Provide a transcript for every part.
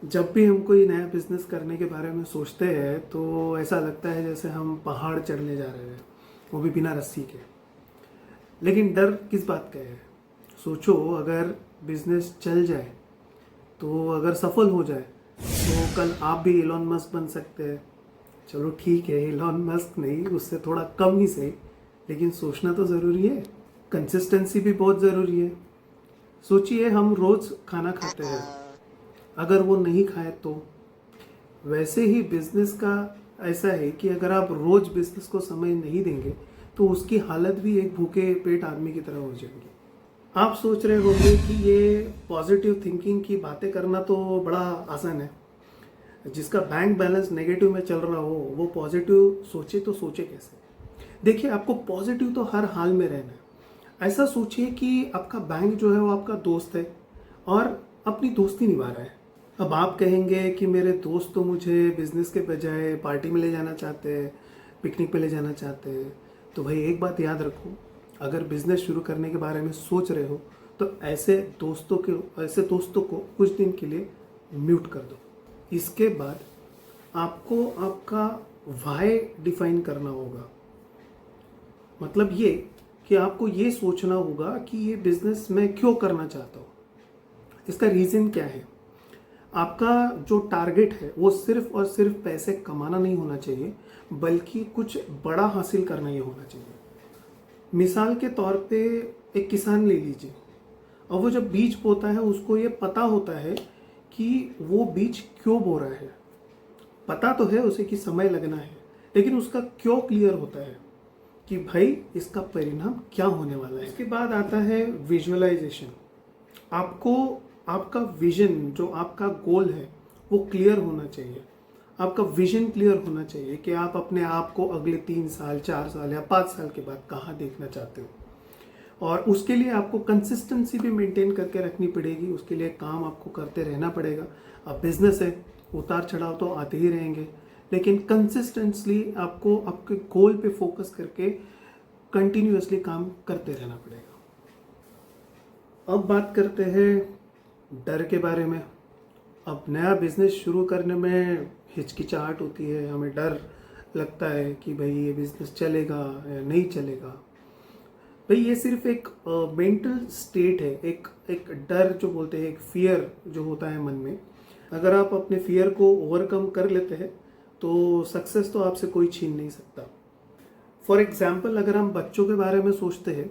जब भी हम कोई नया बिजनेस करने के बारे में सोचते हैं तो ऐसा लगता है जैसे हम पहाड़ चढ़ने जा रहे हैं, वो भी बिना रस्सी के। लेकिन डर किस बात का है? सोचो, अगर बिजनेस चल जाए, तो अगर सफल हो जाए तो कल आप भी एलॉन मस्क बन सकते हैं। चलो ठीक है, एलॉन मस्क नहीं, उससे थोड़ा कम ही सही, लेकिन सोचना तो ज़रूरी है। कंसिस्टेंसी भी बहुत ज़रूरी है। सोचिए, हम रोज़ खाना खाते हैं, अगर वो नहीं खाए तो। वैसे ही बिजनेस का ऐसा है कि अगर आप रोज बिजनेस को समय नहीं देंगे तो उसकी हालत भी एक भूखे पेट आदमी की तरह हो जाएगी। आप सोच रहे होंगे कि ये पॉजिटिव थिंकिंग की बातें करना तो बड़ा आसान है। जिसका बैंक बैलेंस नेगेटिव में चल रहा हो वो पॉजिटिव सोचे तो सोचे कैसे? देखिए, आपको पॉजिटिव तो हर हाल में रहना है। ऐसा सोचिए कि आपका बैंक जो है वो आपका दोस्त है और अपनी दोस्ती निभा रहा है। अब आप कहेंगे कि मेरे दोस्त तो मुझे बिजनेस के बजाय पार्टी में ले जाना चाहते हैं, पिकनिक पे ले जाना चाहते हैं। तो भाई एक बात याद रखो, अगर बिजनेस शुरू करने के बारे में सोच रहे हो तो ऐसे दोस्तों को कुछ दिन के लिए म्यूट कर दो। इसके बाद आपको आपका वाई डिफाइन करना होगा। मतलब ये कि आपको ये सोचना होगा कि ये बिजनेस मैं क्यों करना चाहता हूँ, इसका रीज़न क्या है। आपका जो टारगेट है वो सिर्फ और सिर्फ पैसे कमाना नहीं होना चाहिए, बल्कि कुछ बड़ा हासिल करना ही होना चाहिए। मिसाल के तौर पे एक किसान ले लीजिए। और वो जब बीज बोता है उसको ये पता होता है कि वो बीज क्यों बो रहा है। पता तो है उसे कि समय लगना है, लेकिन उसका क्यों क्लियर होता है कि भाई इसका परिणाम क्या होने वाला है। इसके बाद आता है विजुअलाइजेशन। आपको आपका विजन, जो आपका गोल है, वो क्लियर होना चाहिए। आपका विजन क्लियर होना चाहिए कि आप अपने आप को अगले 3 साल, 4 साल या 5 साल के बाद कहाँ देखना चाहते हो। और उसके लिए आपको कंसिस्टेंसी भी मेंटेन करके रखनी पड़ेगी। उसके लिए काम आपको करते रहना पड़ेगा। अब बिजनेस है, उतार चढ़ाव तो आते ही रहेंगे, लेकिन कंसिस्टेंटली आपको आपके गोल पे फोकस करके कंटिन्यूअसली काम करते रहना पड़ेगा। अब बात करते हैं डर के बारे में। अब नया बिजनेस शुरू करने में हिचकिचाहट होती है, हमें डर लगता है कि भाई ये बिजनेस चलेगा या नहीं चलेगा। भाई ये सिर्फ एक मेंटल स्टेट है, एक एक डर जो बोलते हैं, एक फियर जो होता है मन में। अगर आप अपने फियर को ओवरकम कर लेते हैं तो सक्सेस तो आपसे कोई छीन नहीं सकता। फॉर एग्जाम्पल, अगर हम बच्चों के बारे में सोचते हैं,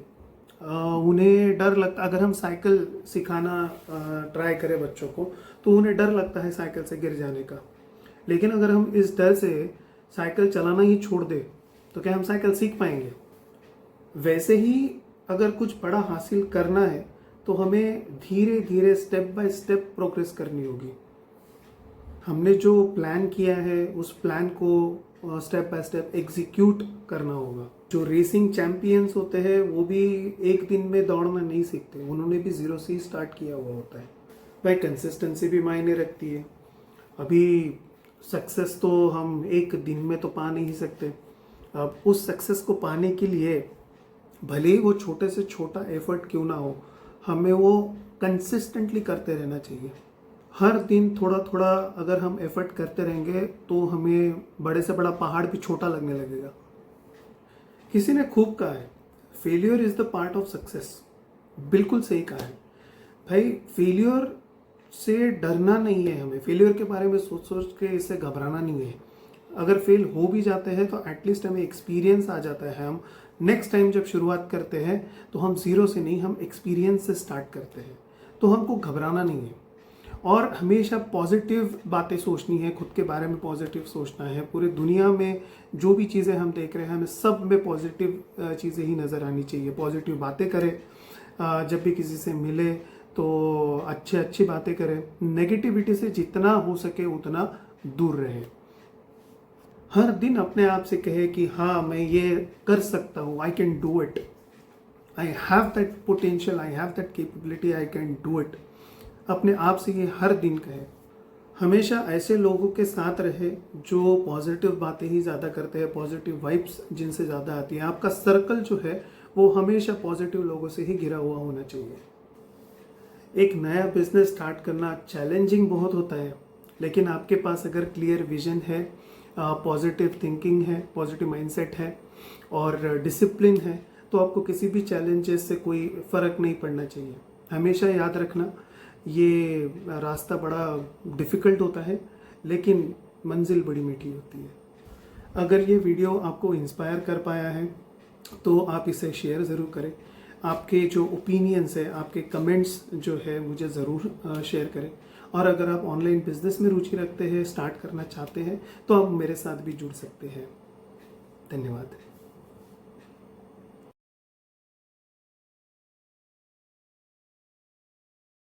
उन्हें डर लगता, अगर हम साइकिल सिखाना ट्राई करें बच्चों को, तो उन्हें डर लगता है साइकिल से गिर जाने का। लेकिन अगर हम इस डर से साइकिल चलाना ही छोड़ दें तो क्या हम साइकिल सीख पाएंगे? वैसे ही अगर कुछ बड़ा हासिल करना है तो हमें धीरे धीरे स्टेप बाय स्टेप प्रोग्रेस करनी होगी। हमने जो प्लान किया है उस प्लान को स्टेप बाय स्टेप एग्जीक्यूट करना होगा। जो रेसिंग चैंपियंस होते हैं वो भी एक दिन में दौड़ना नहीं सीखते, उन्होंने भी जीरो से स्टार्ट किया हुआ होता है। भाई कंसिस्टेंसी भी मायने रखती है। अभी सक्सेस तो हम एक दिन में तो पा नहीं सकते। अब उस सक्सेस को पाने के लिए भले ही वो छोटे से छोटा एफर्ट क्यों ना हो, हमें वो कंसिस्टेंटली करते रहना चाहिए। हर दिन थोड़ा थोड़ा अगर हम एफर्ट करते रहेंगे तो हमें बड़े से बड़ा पहाड़ भी छोटा लगने लगेगा। किसी ने खूब कहा है, failure is the part of success. बिल्कुल सही कहा है भाई। फेलियर से डरना नहीं है, हमें फेलियर के बारे में सोच सोच के इससे घबराना नहीं है। अगर फेल हो भी जाते हैं तो एटलीस्ट हमें एक्सपीरियंस आ जाता है। हम नेक्स्ट टाइम जब शुरुआत करते हैं तो हम जीरो से नहीं, हम एक्सपीरियंस से स्टार्ट करते हैं। तो हमको घबराना नहीं है और हमेशा पॉजिटिव बातें सोचनी है, खुद के बारे में पॉजिटिव सोचना है। पूरी दुनिया में जो भी चीज़ें हम देख रहे हैं, हमें सब में पॉजिटिव चीज़ें ही नज़र आनी चाहिए। पॉजिटिव बातें करें, जब भी किसी से मिले तो अच्छी बातें करें। नेगेटिविटी से जितना हो सके उतना दूर रहे। हर दिन अपने आप से कहे कि हाँ, मैं ये कर सकता हूँ, I can do it, I have that potential, I have that capability, I can do it. अपने आप से ये हर दिन कहे। हमेशा ऐसे लोगों के साथ रहे जो पॉजिटिव बातें ही ज़्यादा करते हैं, पॉजिटिव वाइब्स जिनसे ज़्यादा आती है। आपका सर्कल जो है वो हमेशा पॉजिटिव लोगों से ही घिरा हुआ होना चाहिए। एक नया बिजनेस स्टार्ट करना चैलेंजिंग बहुत होता है, लेकिन आपके पास अगर क्लियर विजन है, पॉजिटिव थिंकिंग है, पॉजिटिव माइंडसेट है और डिसिप्लिन है, तो आपको किसी भी चैलेंजेस से कोई फ़र्क नहीं पड़ना चाहिए। हमेशा याद रखना, ये रास्ता बड़ा डिफ़िकल्ट होता है लेकिन मंजिल बड़ी मीठी होती है। अगर ये वीडियो आपको इंस्पायर कर पाया है तो आप इसे शेयर ज़रूर करें। आपके जो ओपिनियंस है, आपके कमेंट्स जो है मुझे ज़रूर शेयर करें। और अगर आप ऑनलाइन बिजनेस में रुचि रखते हैं, स्टार्ट करना चाहते हैं, तो आप मेरे साथ भी जुड़ सकते हैं। धन्यवाद।